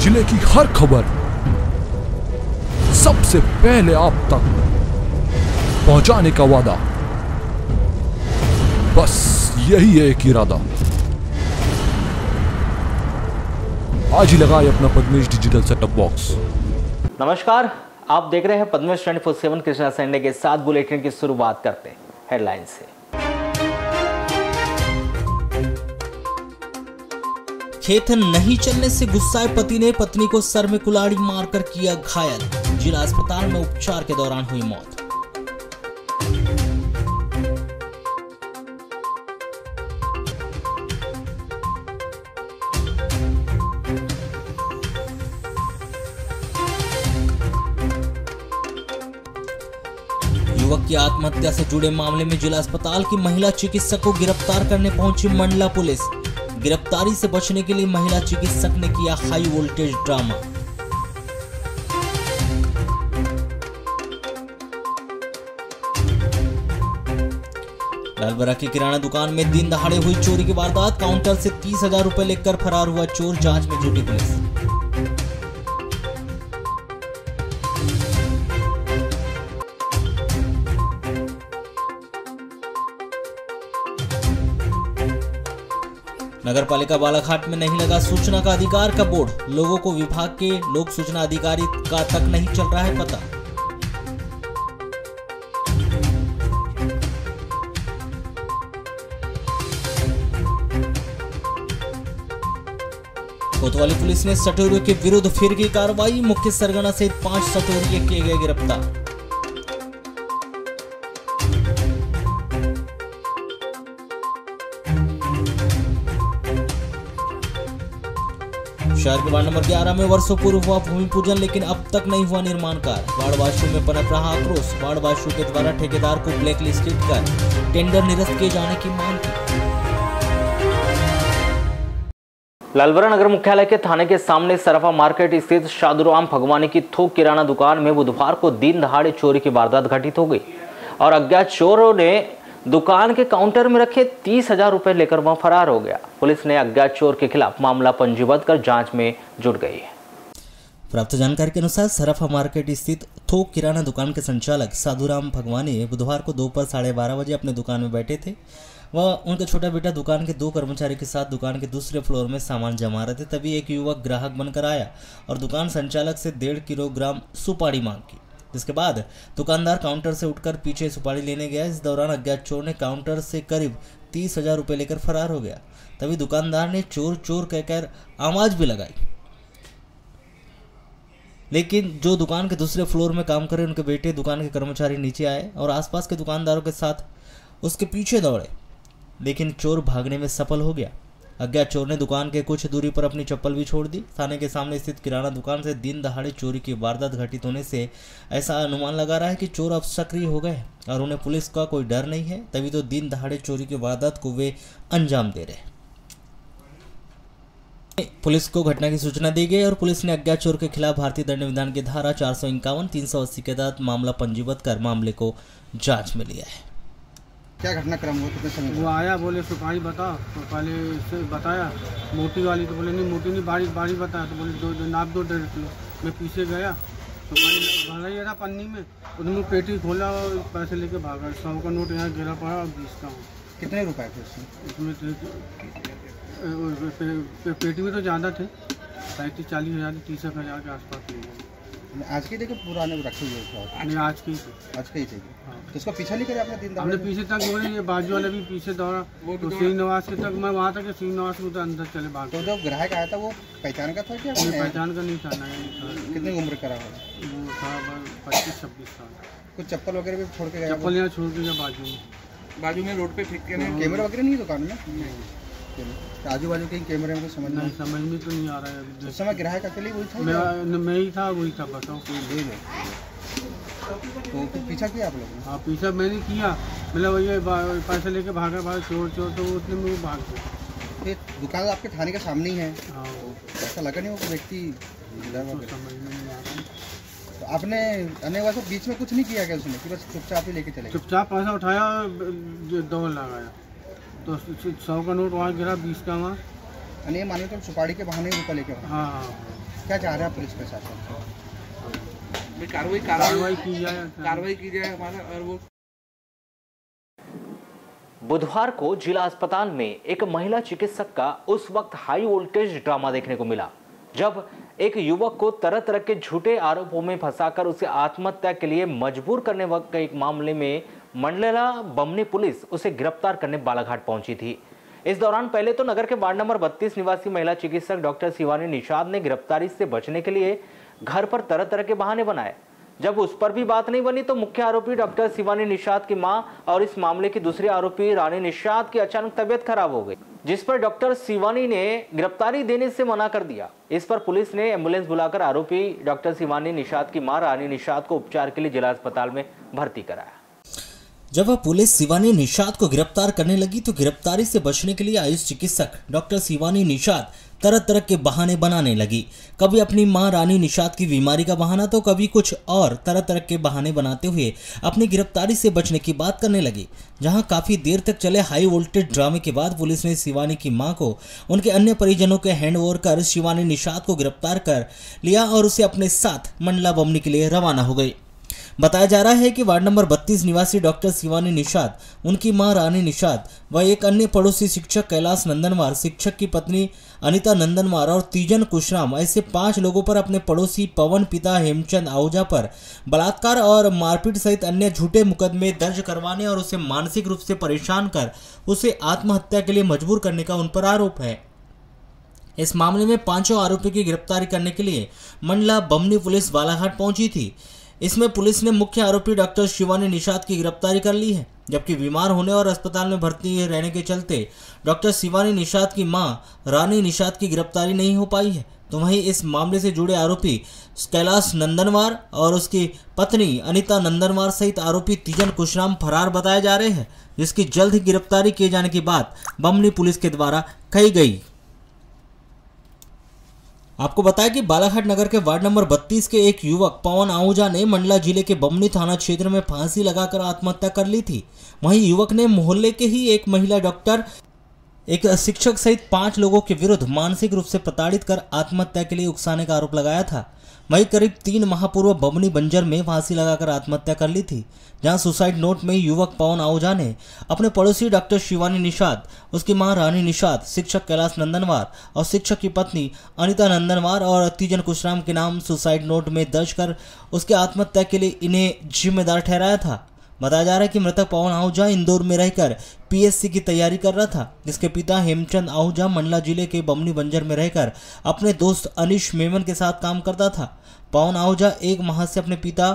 जिले की हर खबर सबसे पहले आप तक पहुंचाने का वादा, बस यही है एक इरादा। आज ही लगाए अपना पद्मेश डिजिटल सेटअप बॉक्स। नमस्कार, आप देख रहे हैं पद्मेश 24/7 कृष्णा संडे के साथ। बुलेटिन की शुरुआत करते हैं हेडलाइन से। खेत नहीं चलने से गुस्साए पति ने पत्नी को सर में कुल्हाड़ी मारकर किया घायल। जिला अस्पताल में उपचार के दौरान हुई मौत। युवक की आत्महत्या से जुड़े मामले में जिला अस्पताल की महिला चिकित्सक को गिरफ्तार करने पहुंची मंडला पुलिस। गिरफ्तारी से बचने के लिए महिला चिकित्सक ने किया हाई वोल्टेज ड्रामा। लालबरा की किराना दुकान में दिन दहाड़े हुई चोरी की वारदात। काउंटर से 30,000 रुपए लेकर फरार हुआ चोर। जांच में जुटी पुलिस। नगरपालिका बालाघाट में नहीं लगा सूचना का अधिकार का बोर्ड। लोगों को विभाग के लोक सूचना अधिकारी का तक नहीं चल रहा है पता। कोतवाली पुलिस ने सटोरियों के विरुद्ध फिर की कार्रवाई। मुख्य सरगना सहित 5 सटोरिये किए गए गिरफ्तार। शहर के वार्ड नंबर 11 में वर्षों पूर्व हुआ भूमि पूजन, लेकिन अब तक नहीं हुआ निर्माण कार्य। वार्डवासियों में पनप रहा आक्रोश। वार्डवासियों के द्वारा ठेकेदार को ब्लैकलिस्टेड कर टेंडर निरस्त किए जाने की मांग की। लालबरा नगर मुख्यालय के थाने के सामने सराफा मार्केट स्थित साधुराम भगवानी की थोक किराना दुकान में बुधवार को दिन दहाड़े चोरी की वारदात घटित हो गई और अज्ञात चोरों ने दुकान के काउंटर में रखे 30,000 रुपए लेकर वहां फरार हो गया। पुलिस ने अज्ञात चोर के खिलाफ मामला पंजीबद्ध कर जांच में जुट गई है। प्राप्त जानकारी के अनुसार सराफा मार्केट स्थित थोक किराना दुकान के संचालक साधुराम भगवानी बुधवार को दोपहर 12:30 बजे अपने दुकान में बैठे थे। वह उनका छोटा बेटा दुकान के 2 कर्मचारी के साथ दुकान के दूसरे फ्लोर में सामान जमा रहे थे। तभी एक युवक ग्राहक बनकर आया और दुकान संचालक से 1.5 किलोग्राम सुपारी मांग की, जिसके बाद दुकानदार काउंटर से उठकर पीछे सुपारी लेने गया। इस दौरान अज्ञात चोर ने काउंटर से करीब 30,000 रुपए लेकर फरार हो गया। तभी दुकानदार ने चोर चोर कहकर आवाज भी लगाई, लेकिन जो दुकान के दूसरे फ्लोर में काम कर रहे उनके बेटे दुकान के कर्मचारी नीचे आए और आसपास के दुकानदारों के साथ उसके पीछे दौड़े, लेकिन चोर भागने में सफल हो गया। अज्ञात चोर ने दुकान के कुछ दूरी पर अपनी चप्पल भी छोड़ दी। थाने के सामने स्थित किराना दुकान से दिन दहाड़े चोरी की वारदात घटित होने से ऐसा अनुमान लगा रहा है कि चोर अब सक्रिय हो गए और उन्हें पुलिस का कोई डर नहीं है, तभी तो दिन दहाड़े चोरी की वारदात को वे अंजाम दे रहे। पुलिस को घटना की सूचना दी गई और पुलिस ने अज्ञात चोर के खिलाफ भारतीय दंड विधान की धारा 451, 380 के तहत मामला पंजीबद्ध कर मामले को जांच में लिया है। क्या घटनाक्रम हुआ? कितने समय? वो आया, बोले सुपारी बता, तो पहले से बताया मोटी वाली, तो बोले नहीं मोटी नहीं, बारी बताया, तो बोले 1.5 किलो। मैं पीछे गया तो भरा ही था पन्नी में, उसमें पेटी खोला और पैसे लेके भागा। 100 का नोट यहाँ गिरा पड़ा और 20 का। कितने रुपए थे उसमें? पेटी में तो ज़्यादा थे, 35-40 हज़ार, 30,000 के आसपास थे। आज के देखो पुराने रखे हुए थे। नहीं, आज के ही थे। हाँ। तो इसको पीछा नहीं करे आपने? दिन हमने पीछे तक बोले, ये बाजू वाले भी पीछे दौड़ा, तो श्रीनिवास के तक मैं वहाँ तक श्रीनिवास को अंदर चले भाग। तो जो ग्राहक आया था वो पहचान का था क्या? पहचान का नहीं था। कितनी उम्र का रहा? वो था 25-26 साल। कुछ चप्पल वगैरह भी छोड़ के गया? चप्पल यहाँ छोड़ के गया बाजू में रोड पे फेंक के। कैमरा वगैरह नहीं दुकान में? आजू बाजू के कैमरे में समझ में तो नहीं आ रहा है। उस समय ग्राहक अकेले वही था? मैं ही था, वही था, बताओ। तो पीछा किया आप लोगों? हाँ, पीछा मैंने किया। मतलब ये पैसे लेके भागा चोर, तो उतने में वो भाग गए। दुकान आपके थाने के सामने ही है। हाँ, ऐसा लगा नहीं वो व्यक्ति समझ में नहीं आ रहा। तो आपने आने वाले बीच में कुछ नहीं किया क्या उसने, कि बस चुपचाप ही लेके चले? चुपचाप पैसा उठाया और दौड़ लगाया, तो 100 का नोट वहाँ गिरा, 20 का वहाँ। ये माने तो सुपारी के बहाने रुपये लेके। हाँ, क्या चाह रहे हैं पुलिस प्रशासन? कार्रवाई की जाए हमारा। और वो बुधवार को जिला अस्पताल में एक महिला चिकित्सक का उस वक्त हाई वोल्टेज ड्रामा देखने को मिला जब एक युवक को तरह तरह के झूठे आरोपों में फंसाकर उसे आत्महत्या के लिए मजबूर करने वक्त के एक मामले में मंडला बमनी पुलिस उसे गिरफ्तार करने बालाघाट पहुंची थी। इस दौरान पहले तो नगर के वार्ड नंबर 32 निवासी महिला चिकित्सक डॉक्टर शिवानी निषाद ने गिरफ्तारी से बचने के लिए घर पर तरह तरह के बहाने बनाए। जब उस पर भी बात नहीं बनी तो मुख्य आरोपी डॉक्टर शिवानी निषाद की मां और इस मामले की दूसरी आरोपी रानी निषाद की अचानक तबीयत खराब हो गई, जिस पर डॉक्टर शिवानी ने गिरफ्तारी देने से मना कर दिया। इस पर पुलिस ने एम्बुलेंस बुलाकर आरोपी डॉक्टर शिवानी निषाद की मां रानी निषाद को उपचार के लिए जिला अस्पताल में भर्ती कराया। जब वह पुलिस शिवानी निषाद को गिरफ्तार करने लगी तो गिरफ्तारी से बचने के लिए आयुष चिकित्सक डॉक्टर शिवानी निषाद तरह तरह के बहाने बनाने लगी। कभी अपनी मां रानी निषाद की बीमारी का बहाना तो कभी कुछ और तरह तरह के बहाने बनाते हुए अपनी गिरफ्तारी से बचने की बात करने लगी। जहां काफी देर तक चले हाई वोल्टेज ड्रामे के बाद पुलिस ने शिवानी की मां को उनके अन्य परिजनों के हैंडओवर कर शिवानी निषाद को गिरफ्तार कर लिया और उसे अपने साथ मंडला बमनी के लिए रवाना हो गई। बताया जा रहा है कि वार्ड नंबर 32 निवासी डॉक्टर शिवानी निषाद, उनकी मां रानी निषाद व एक अन्य पड़ोसी शिक्षक कैलाश नंदनवार, शिक्षक की पत्नी अनिता नंदनवार और तीजन कुशराम, ऐसे 5 लोगों पर अपने पड़ोसी पवन पिता हेमचंद आहूजा पर बलात्कार और मारपीट सहित अन्य झूठे मुकदमे दर्ज करवाने और उसे मानसिक रूप से परेशान कर उसे आत्महत्या के लिए मजबूर करने का उन पर आरोप है। इस मामले में 5 आरोपियों की गिरफ्तारी करने के लिए मंडला बमनी पुलिस बालाघाट पहुंची थी। इसमें पुलिस ने मुख्य आरोपी डॉक्टर शिवानी निषाद की गिरफ्तारी कर ली है, जबकि बीमार होने और अस्पताल में भर्ती रहने के चलते डॉक्टर शिवानी निषाद की मां रानी निषाद की गिरफ्तारी नहीं हो पाई है। तो वहीं इस मामले से जुड़े आरोपी कैलाश नंदनवार और उसकी पत्नी अनिता नंदनवार सहित आरोपी तीजन कुशराम फरार बताए जा रहे हैं, जिसकी जल्द ही गिरफ्तारी किए जाने की बात बमनी पुलिस के द्वारा कही गई। आपको बताया कि बालाघाट नगर के वार्ड नंबर 32 के एक युवक पवन आहूजा ने मंडला जिले के बमनी थाना क्षेत्र में फांसी लगाकर आत्महत्या कर ली थी। वहीं युवक ने मोहल्ले के ही एक महिला डॉक्टर, एक शिक्षक सहित 5 लोगों के विरुद्ध मानसिक रूप से प्रताड़ित कर आत्महत्या के लिए उकसाने का आरोप लगाया था। वहीं करीब 3 माह पूर्व बमनी बंजर में फांसी लगाकर आत्महत्या कर ली थी, जहां सुसाइड नोट में युवक पवन आहूजा ने अपने पड़ोसी डॉक्टर शिवानी निषाद, उसकी मां रानी निषाद, शिक्षक कैलाश नंदनवार और शिक्षक की पत्नी अनिता नंदनवार और तीजन कुशराम के नाम सुसाइड नोट में दर्ज कर उसके आत्महत्या के लिए इन्हें जिम्मेदार ठहराया था। बताया जा रहा है कि मृतक पवन आहूजा इंदौर में रहकर पीएससी की तैयारी कर रहा था, जिसके पिता हेमचंद आहूजा मंडला जिले के बमनी बंजर में रहकर अपने दोस्त अनिश मेमन के साथ काम करता था। पवन आहूजा 1 माह से अपने पिता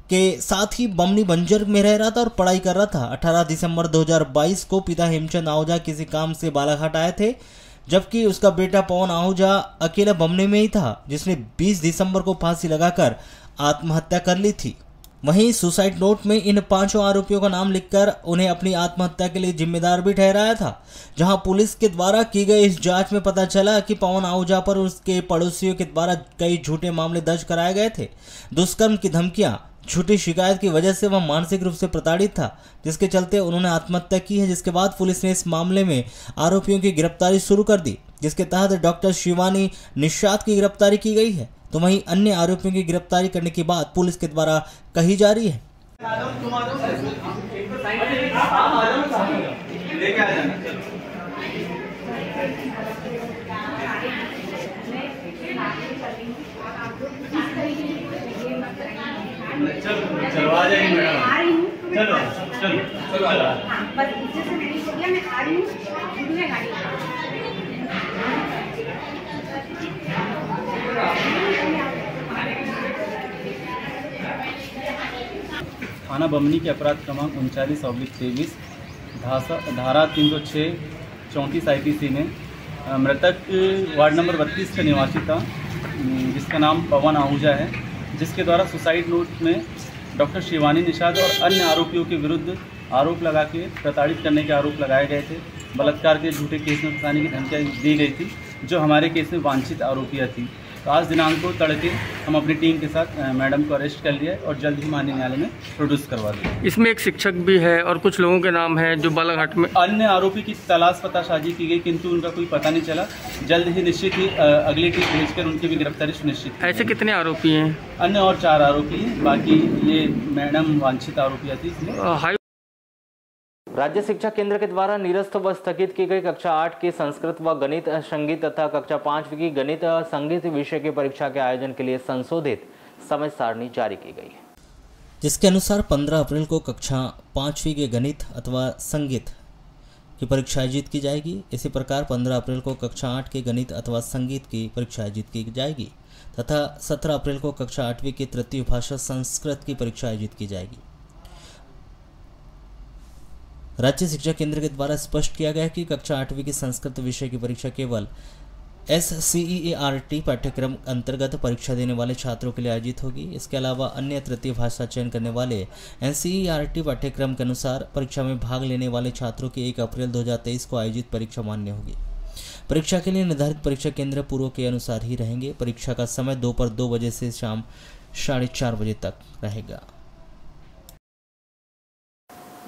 के साथ ही बमनी बंजर में रह रहा था और पढ़ाई कर रहा था। 18 दिसंबर 2022 को पिता हेमचंद आहूजा किसी काम से बालाघाट आए थे, जबकि उसका बेटा पवन आहूजा अकेला बमनी में ही था, जिसने 20 दिसंबर को फांसी लगाकर आत्महत्या कर ली थी। वहीं सुसाइड नोट में इन 5 आरोपियों का नाम लिखकर उन्हें अपनी आत्महत्या के लिए जिम्मेदार भी ठहराया था। जहां पुलिस के द्वारा की गई इस जांच में पता चला कि पवन आहूजा पर उसके पड़ोसियों के द्वारा कई झूठे मामले दर्ज कराए गए थे। दुष्कर्म की धमकियां, झूठी शिकायत की वजह से वह मानसिक रूप से प्रताड़ित था, जिसके चलते उन्होंने आत्महत्या की है। जिसके बाद पुलिस ने इस मामले में आरोपियों की गिरफ्तारी शुरू कर दी, जिसके तहत डॉक्टर शिवानी निषाद की गिरफ्तारी की गई है। तो वहीं अन्य आरोपियों की गिरफ्तारी करने की बात पुलिस के द्वारा कही जा रही है। चलो आ जाएंगे मैडम, चलो चलो चलो बस पीछे से नहीं हो गया, मैं आ रही हूँ गाड़ी। थाना बमनी के अपराध क्रमांक 39/23 धारा 306 34 IPC में मृतक वार्ड नंबर 32 का निवासी था, जिसका नाम पवन आहूजा है, जिसके द्वारा सुसाइड नोट में डॉक्टर शिवानी निषाद और अन्य आरोपियों के विरुद्ध आरोप लगा के प्रताड़ित करने के आरोप लगाए गए थे। बलात्कार के झूठे केस में फंसाने की धमकियाँ दी गई थी, जो हमारे केस में वांछित आरोपियाँ थी। तो आज दिनांक को तड़के हम अपनी टीम के साथ मैडम को अरेस्ट कर लिया और जल्द ही माननीय न्यायालय में प्रोड्यूस करवा दिया। इसमें एक शिक्षक भी है और कुछ लोगों के नाम है जो बालाघाट में। अन्य आरोपी की तलाश पतासाजी की गई, किंतु उनका कोई पता नहीं चला। जल्द ही निश्चित ही अगली टीम भेजकर उनकी भी गिरफ्तारी सुनिश्चित। ऐसे कितने आरोपी हैं? अन्य और 4 आरोपी हैं, बाकी ये मैडम वांछित आरोपी थी। राज्य शिक्षा केंद्र के द्वारा निरस्त व स्थगित की गई कक्षा 8 की संस्कृत व गणित संगीत तथा कक्षा 5 की गणित संगीत विषय की परीक्षा के आयोजन के लिए संशोधित समय सारणी जारी की गई है, जिसके अनुसार 15 अप्रैल को कक्षा 5वीं के गणित अथवा संगीत की परीक्षा आयोजित की जाएगी। इसी प्रकार 15 अप्रैल को कक्षा 8 के गणित अथवा संगीत की परीक्षा आयोजित की जाएगी तथा 17 अप्रैल को कक्षा 8वीं की तृतीय भाषा संस्कृत की परीक्षा आयोजित की जाएगी। राज्य शिक्षा केंद्र के द्वारा स्पष्ट किया गया है कि कक्षा 8वीं की संस्कृत विषय की परीक्षा केवल SCERT पाठ्यक्रम अंतर्गत परीक्षा देने वाले छात्रों के लिए आयोजित होगी। इसके अलावा अन्य तृतीय भाषा चयन करने वाले NCERT पाठ्यक्रम के अनुसार परीक्षा में भाग लेने वाले छात्रों की 1 अप्रैल 2023 को आयोजित परीक्षा मान्य होगी। परीक्षा के लिए निर्धारित परीक्षा केंद्र पूर्व के अनुसार ही रहेंगे। परीक्षा का समय दोपहर 2 बजे से शाम 4:30 बजे तक रहेगा।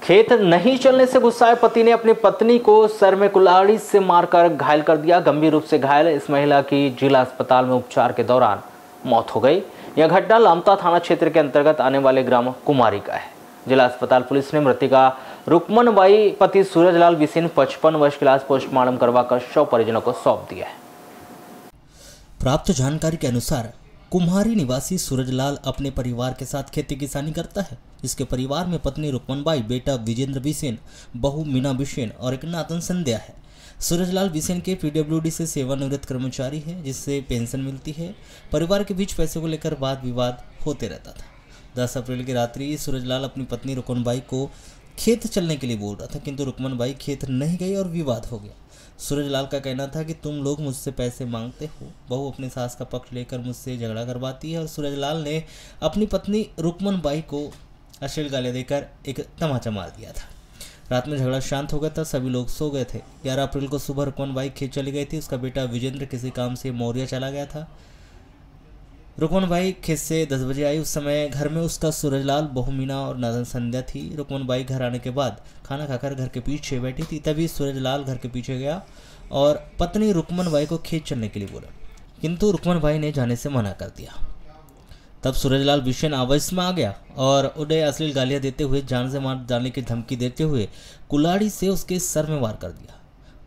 खेत नहीं चलने से गुस्साए पति ने अपनी पत्नी को सर में कुल्हाड़ी से मारकर घायल कर दिया। गंभीर रूप से घायल इस महिला की जिला अस्पताल में उपचार के दौरान मौत हो गई। यह घटना लामता थाना क्षेत्र के अंतर्गत आने वाले ग्राम कुमारी का है। जिला अस्पताल पुलिस ने मृतिका रुक्मनबाई पति सूरजलाल बिसेन 55 वर्ष के इलाज पोस्टमार्टम करवाकर शव परिजनों को सौंप दिया है। प्राप्त जानकारी के अनुसार कुम्हारी निवासी सूरजलाल अपने परिवार के साथ खेती किसानी करता है। इसके परिवार में पत्नी रुक्मनबाई, बेटा विजेंद्र बिसेन, बहू मीना बिसेन और एक नातन संध्या है। सूरजलाल बिसेन के PWD से सेवानिवृत्त कर्मचारी है, जिससे पेंशन मिलती है। परिवार के बीच पैसे को लेकर वाद विवाद होते रहता था। 10 अप्रैल की रात्रि सूरजलाल अपनी पत्नी रुक्मनबाई को खेत चलने के लिए बोल रहा था, किंतु रुक्मनबाई खेत नहीं गई और विवाद हो गया। सूरजलाल का कहना था कि तुम लोग मुझसे पैसे मांगते हो। बहू अपने सास का पक्ष लेकर मुझसे झगड़ा करवाती है और सूरजलाल ने अपनी पत्नी रुक्मनबाई को अश्लील गालियां देकर एक तमाचा मार दिया था। रात में झगड़ा शांत हो गया था, सभी लोग सो गए थे। 11 अप्रैल को सुबह रुक्मनबाई खेत चली गई थी। उसका बेटा विजेंद्र किसी काम से मौर्या चला गया था। रुक्मनबाई खेत से 10 बजे आई। उस समय घर में उसका सूरजलाल, बहू मीना और नादन संध्या थी। रुक्मनबाई घर आने के बाद खाना खाकर घर के पीछे बैठी थी। तभी सूरजलाल घर के पीछे गया और पत्नी रुक्मनबाई को खेत चलने के लिए बोला, किंतु रुक्मनबाई ने जाने से मना कर दिया। तब सूरजलाल बिसेन आवेश में आ गया और उन्हें अश्लील गालियां देते हुए जान से मार डालने की धमकी देते हुए कुल्हाड़ी से उसके सर में वार कर दिया।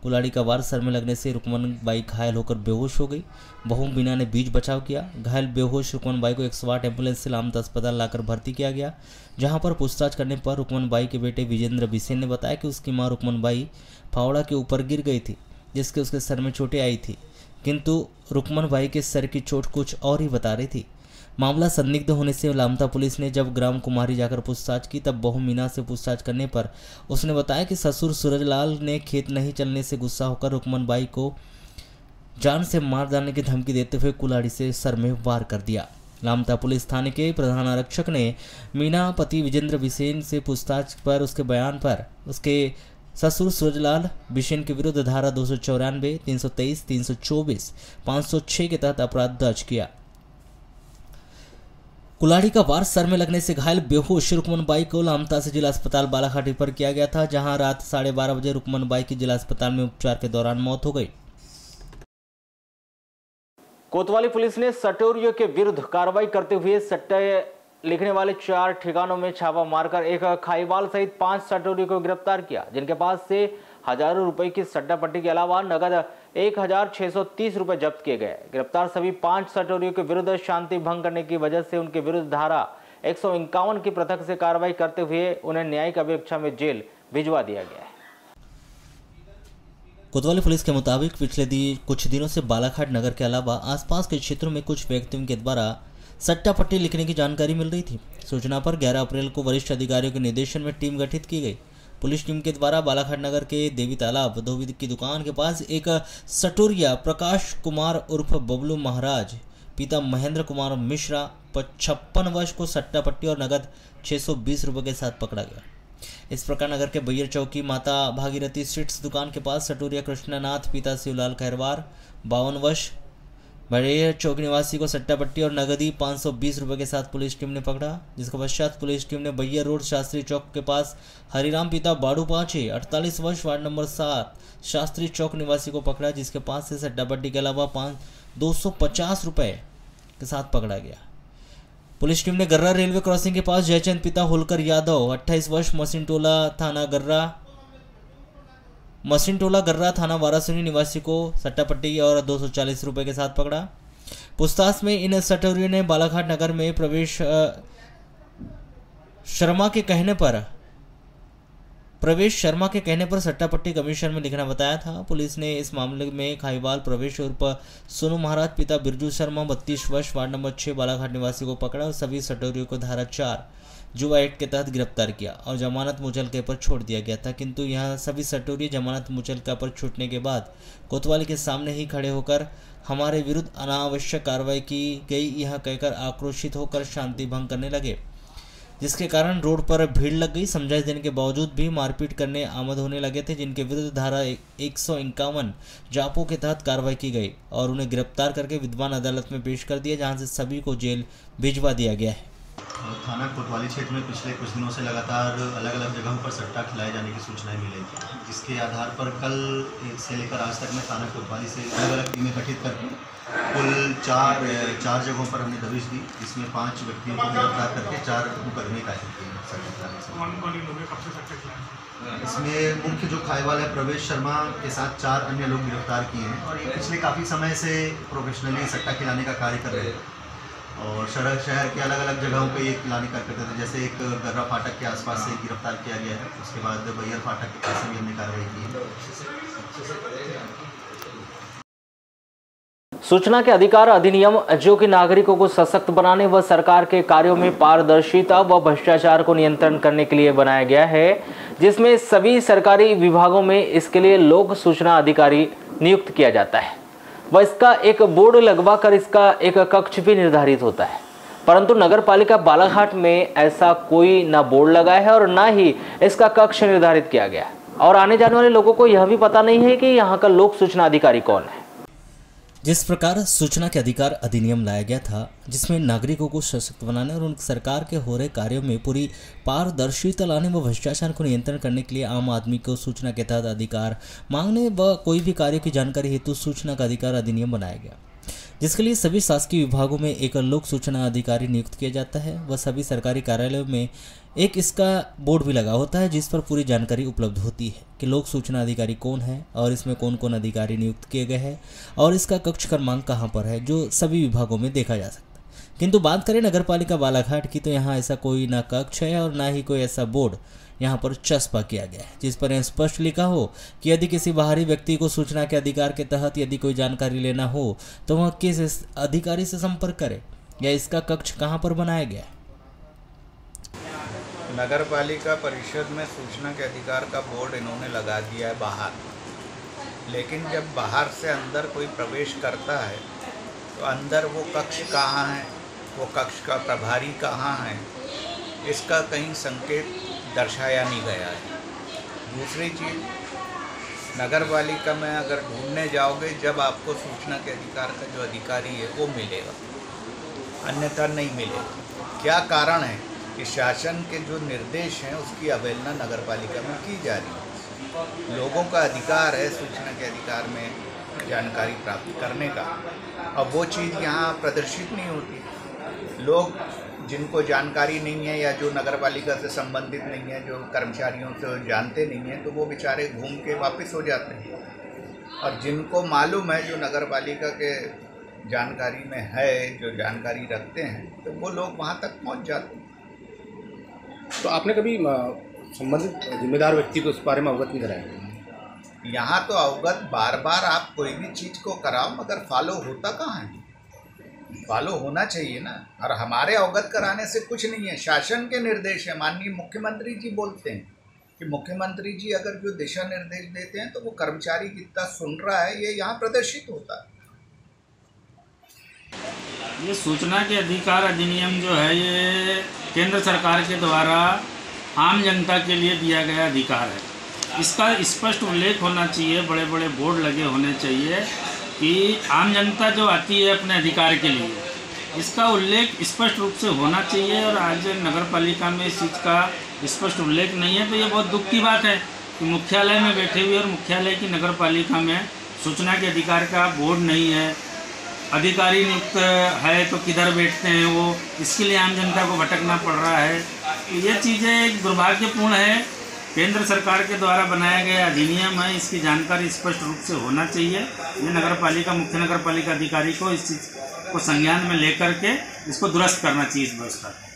कुल्हाड़ी का वार सर में लगने से रुक्मनबाई घायल होकर बेहोश हो गई। बहू मीना ने बीच बचाव किया। घायल बेहोश रुक्मनबाई को 108 एम्बुलेंस से लामता अस्पताल लाकर भर्ती किया गया, जहां पर पूछताछ करने पर रुक्मनबाई के बेटे विजेंद्र बिसेन ने बताया कि उसकी मां रुक्मनबाई फावड़ा के ऊपर गिर गई थी, जिसके उसके सर में चोटें आई थी, किंतु रुक्मनबाई के सर की चोट कुछ और ही बता रही थी। मामला संदिग्ध होने से लामता पुलिस ने जब ग्राम कुमारी जाकर पूछताछ की, तब बहू मीना से पूछताछ करने पर उसने बताया कि ससुर सूरजलाल ने खेत नहीं चलने से गुस्सा होकर रुक्मनबाई को जान से मार डालने की धमकी देते हुए कुल्हाड़ी से सर में वार कर दिया। लामता पुलिस थाने के प्रधान आरक्षक ने मीना पति विजेंद्र बिसेन से पूछताछ पर उसके बयान पर उसके ससुर सूरजलाल बिसेन के विरुद्ध धारा 294, 323, 324, 506 के तहत अपराध दर्ज किया। कुल्हाड़ी का वार सर में लगने से घायल बेहोश रुक्मनबाई को लामता से जिला अस्पताल बालाघाट रेफर किया गया था, जहां रात 12:30 बजे रुक्मनबाई की जिला अस्पताल में उपचार के दौरान मौत हो गई। कोतवाली पुलिस ने सटोरियों के विरुद्ध कार्रवाई करते हुए सट्टे लिखने वाले 4 ठिकानों में छापा मारकर एक खाईवाल सहित 5 सटोरियों को गिरफ्तार किया, जिनके पास से हजारों रुपए की सट्टा पट्टी के अलावा नगद 1630 रुपए जब्त किए गए। गिरफ्तार सभी 5 सटोरियों के विरुद्ध शांति भंग करने की वजह से उनके विरुद्ध धारा 151 की पृथक से कार्रवाई करते हुए उन्हें न्यायिक अपेक्षा में जेल भिजवा दिया गया है। कोतवाली पुलिस के मुताबिक पिछले कुछ दिनों से बालाघाट नगर के अलावा आसपास के क्षेत्रों में कुछ व्यक्तियों के द्वारा सट्टा पट्टी लिखने की जानकारी मिल रही थी। सूचना पर 11 अप्रैल को वरिष्ठ अधिकारियों के निर्देशन में टीम गठित की गई। पुलिस टीम के द्वारा बालाघाट नगर के देवी तालाब धोबी की दुकान के पास एक सटोरिया प्रकाश कुमार उर्फ बबलू महाराज, पिता महेंद्र कुमार मिश्रा 56 वर्ष को सट्टा पट्टी और नगद 620 रुपये के साथ पकड़ा गया। इस प्रकार नगर के बैयर चौकी माता भागीरथी स्वीट्स दुकान के पास सटोरिया कृष्णनाथ पिता शिवलाल खैरवार 52 वर्ष बड़ेर चौक निवासी को सट्टा पट्टी और नगदी 520 रुपये के साथ पुलिस टीम ने पकड़ा, जिसके पश्चात पुलिस टीम ने बैयर रोड शास्त्री चौक के पास हरिराम पिता बाड़ू पाचे 48 वर्ष वार्ड नंबर 7 शास्त्री चौक निवासी को पकड़ा, जिसके पास से सट्टा पट्टी के अलावा 250 रुपये के साथ पकड़ा गया। पुलिस टीम ने गर्रा रेलवे क्रॉसिंग के पास जयचंद पिता होलकर यादव 28 वर्ष मसीनटोला गर्रा थाना वारासुनी निवासी को सट्टा पट्टी और 240 रुपये के साथ पकड़ा। पूछताछ में इन सटोरियों ने बालाघाट नगर में प्रवेश शर्मा के कहने पर सट्टा पट्टी कमीशन में लिखना बताया था। पुलिस ने इस मामले में खाईवाल प्रवेश उर्फ सोनू महाराज पिता बिरजू शर्मा 32 वर्ष वार्ड नंबर 6 बालाघाट निवासी को पकड़ा और सभी सटोरियों को धारा 4 जुआ एक्ट के तहत गिरफ्तार किया और जमानत मुचलके पर छोड़ दिया गया था, किंतु यहाँ सभी सटोरी जमानत मुचलका पर छूटने के बाद कोतवाली के सामने ही खड़े होकर हमारे विरुद्ध अनावश्यक कार्रवाई की गई यह कहकर आक्रोशित होकर शांति भंग करने लगे, जिसके कारण रोड पर भीड़ लग गई। समझाइश देने के बावजूद भी मारपीट करने आमद होने लगे थे, जिनके विरुद्ध धारा 151 जापों के तहत कार्रवाई की गई और उन्हें गिरफ्तार करके विद्वान अदालत में पेश कर दिया, जहां से सभी को जेल भिजवा दिया गया है। थाना कोतवाली क्षेत्र में पिछले कुछ दिनों से लगातार अलग अलग जगहों पर सट्टा खिलाए जाने की सूचनाएं मिली थी, जिसके आधार पर कल से लेकर आज तक में थाना कोतवाली से अलग अलग टीमें गठित करके कुल चार जगहों पर हमने दबिश दी, जिसमें 5 व्यक्तियों को गिरफ्तार करके 4 मुकदमे कायम किए। इसमें मुख्य जो खाईवाल है प्रवेश शर्मा के साथ 4 अन्य लोग गिरफ्तार किए हैं और ये पिछले काफ़ी समय से प्रोफेशनली सट्टा खिलाने का कार्य कर रहे थे और शहर के अलग अलग जगहों पे ये खिलाने कार्य करते थे। जैसे एक गर्रा फाटक के आसपास से गिरफ्तार किया गया है, उसके बाद बैयर फाटक के पास भी हमने कार्रवाई की है। सूचना के अधिकार अधिनियम जो कि नागरिकों को सशक्त बनाने व सरकार के कार्यों में पारदर्शिता व भ्रष्टाचार को नियंत्रण करने के लिए बनाया गया है, जिसमें सभी सरकारी विभागों में इसके लिए लोक सूचना अधिकारी नियुक्त किया जाता है व इसका एक बोर्ड लगवा कर इसका एक कक्ष भी निर्धारित होता है। परंतु नगर पालिका बालाघाट में ऐसा कोई ना बोर्ड लगा है और ना ही इसका कक्ष निर्धारित किया गया और आने जाने वाले लोगों को यह भी पता नहीं है कि यहाँ का लोक सूचना अधिकारी कौन है। जिस प्रकार सूचना के अधिकार अधिनियम लाया गया था, जिसमें नागरिकों को सशक्त बनाने और उन सरकार के हो रहे कार्यों में पूरी पारदर्शिता लाने व भ्रष्टाचार को नियंत्रण करने के लिए आम आदमी को सूचना के तहत अधिकार मांगने व कोई भी कार्य की जानकारी हेतु सूचना का अधिकार अधिनियम बनाया गया, जिसके लिए सभी शासकीय विभागों में एक लोक सूचना अधिकारी नियुक्त किया जाता है व सभी सरकारी कार्यालयों में एक इसका बोर्ड भी लगा होता है, जिस पर पूरी जानकारी उपलब्ध होती है कि लोक सूचना अधिकारी कौन है और इसमें कौन कौन अधिकारी नियुक्त किए गए हैं और इसका कक्ष क्रमांक कहां पर है, जो सभी विभागों में देखा जा सकता है। किंतु बात करें नगर पालिका बालाघाट की, तो यहाँ ऐसा कोई ना कक्ष है और ना ही कोई ऐसा बोर्ड यहाँ पर चस्पा किया गया है, जिस पर यह स्पष्ट लिखा हो कि यदि किसी बाहरी व्यक्ति को सूचना के अधिकार के तहत यदि कोई जानकारी लेना हो तो वह किस अधिकारी से संपर्क करे या इसका कक्ष कहाँ पर बनाया गया है। नगर पालिका परिषद में सूचना के अधिकार का बोर्ड इन्होंने लगा दिया है बाहर, लेकिन जब बाहर से अंदर कोई प्रवेश करता है तो अंदर वो कक्ष कहाँ है, वो कक्ष का प्रभारी कहाँ है, इसका कहीं संकेत दर्शाया नहीं गया है। दूसरी चीज़, नगर पालिका में अगर ढूंढने जाओगे जब आपको सूचना के अधिकार का जो अधिकारी है वो मिलेगा, अन्यथा नहीं मिलेगा। क्या कारण है कि शासन के जो निर्देश हैं उसकी अवहेलना नगर पालिका में की जा रही है। लोगों का अधिकार है सूचना के अधिकार में जानकारी प्राप्त करने का, और वो चीज़ यहाँ प्रदर्शित नहीं होती। लोग जिनको जानकारी नहीं है या जो नगर पालिका से संबंधित नहीं है, जो कर्मचारियों से जानते नहीं हैं, तो वो बेचारे घूम के वापस हो जाते हैं। और जिनको मालूम है, जो नगर पालिका के जानकारी में है, जो जानकारी रखते हैं, तो वो लोग वहाँ तक पहुँच जाते हैं। तो आपने कभी संबंधित जिम्मेदार व्यक्ति को इस बारे में अवगत नहीं कराया? यहाँ तो अवगत बार बार आप कोई भी चीज़ को कराओ, मगर फॉलो होता कहाँ है? फॉलो होना चाहिए ना। और हमारे अवगत कराने से कुछ नहीं है, शासन के निर्देश है। माननीय मुख्यमंत्री जी बोलते हैं कि मुख्यमंत्री जी अगर जो दिशा निर्देश देते हैं तो वो कर्मचारी कितना सुन रहा है, ये यहाँ प्रदर्शित होता है। ये सूचना के अधिकार अधिनियम जो है, ये केंद्र सरकार के द्वारा आम जनता के लिए दिया गया अधिकार है। इसका स्पष्ट उल्लेख होना चाहिए, बड़े बड़े बोर्ड लगे होने चाहिए कि आम जनता जो आती है अपने अधिकार के लिए, इसका उल्लेख स्पष्ट रूप से होना चाहिए। और आज नगर पालिका में इस चीज़ का स्पष्ट उल्लेख नहीं है, तो ये बहुत दुख की बात है कि मुख्यालय में बैठे हुए और मुख्यालय की नगर पालिका में सूचना के अधिकार का बोर्ड नहीं है, अधिकारी नियुक्त है तो किधर बैठते हैं वो, इसके लिए आम जनता को भटकना पड़ रहा है। तो ये चीज़ें दुर्भाग्यपूर्ण है। केंद्र सरकार के द्वारा बनाया गया अधिनियम है, इसकी जानकारी स्पष्ट रूप से होना चाहिए। ये नगर पालिका मुख्य नगर पालिका अधिकारी को इस चीज़ को संज्ञान में लेकर के इसको दुरुस्त करना चाहिए इस व्यवस्था को।